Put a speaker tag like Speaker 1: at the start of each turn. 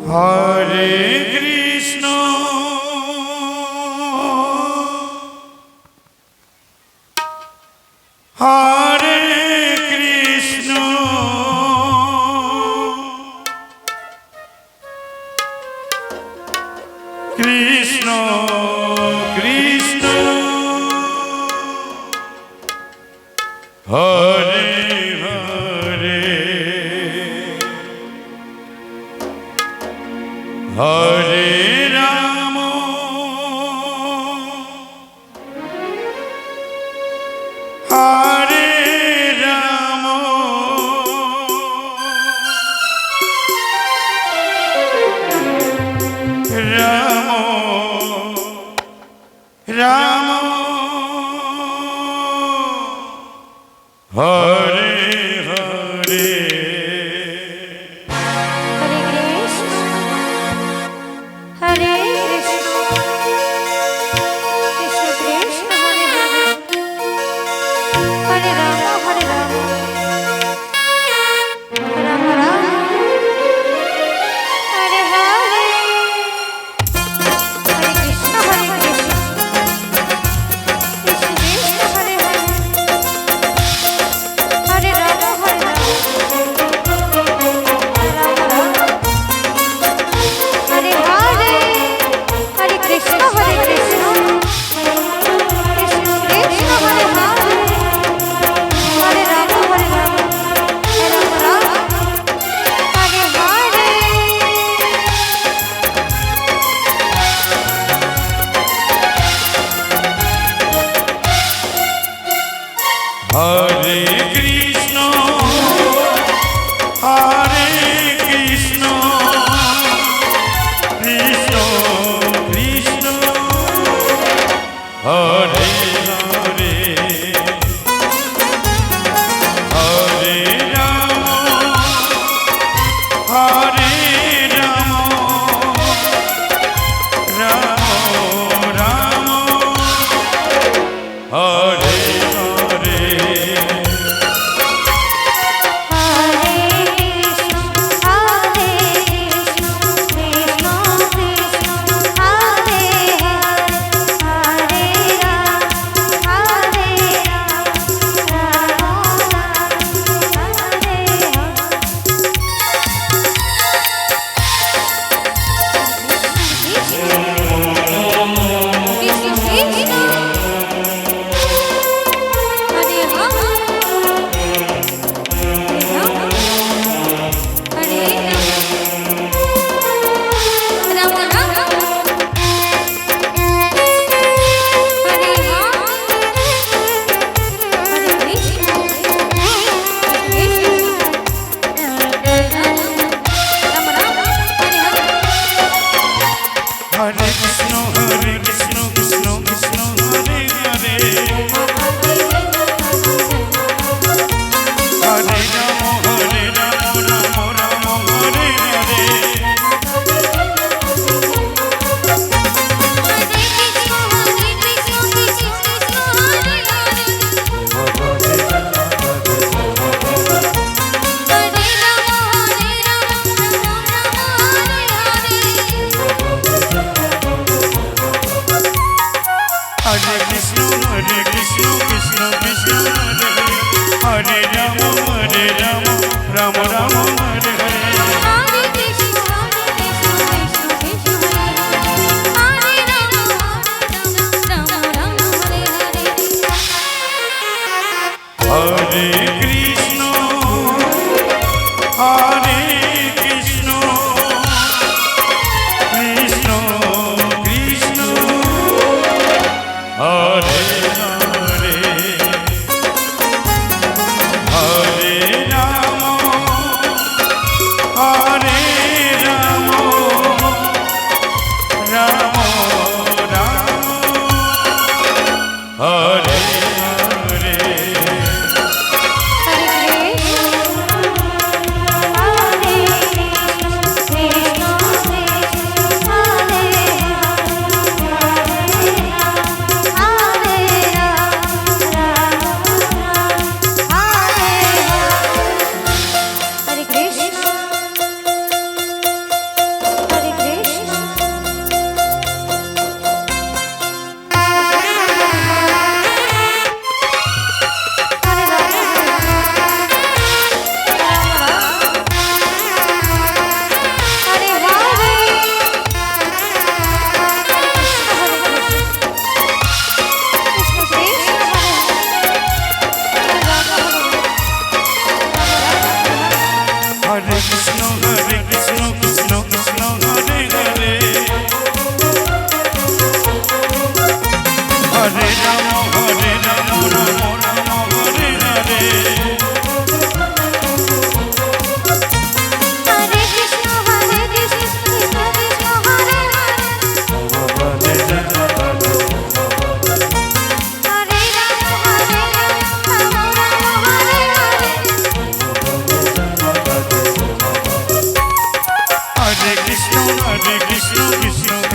Speaker 1: Hare Krishna Hare Krishna Krishna Krishna Hare Hare Hare Ram Hare Ram Ram Ram Hare Hare
Speaker 2: Hare Krishna, Krishna Krishna, Hare Rama, Hare Rama, Rama Rama, Hare Hare, Hare Krishna, Hare Krishna, Krishna Krishna, Hare Hare, Hare Rama, Hare Rama, Rama Rama. Hare Hare, Hare Krishna, Hare Krishna, Krishna Krishna, Hare Hare, Hare Rama, Hare Rama, Rama Rama, Hare Hare.
Speaker 1: Hare Krishna Hare Krishna Krishna Krishna Hare Hare Hare Ram Hare Ram Ram Ram Hare Hare Hare Krishna, Hare Krishna, Krishna Krishna, Hare Hare, Hare Rama, Hare Rama, Rama Rama, Hare Hare, Hare Krishna Krishna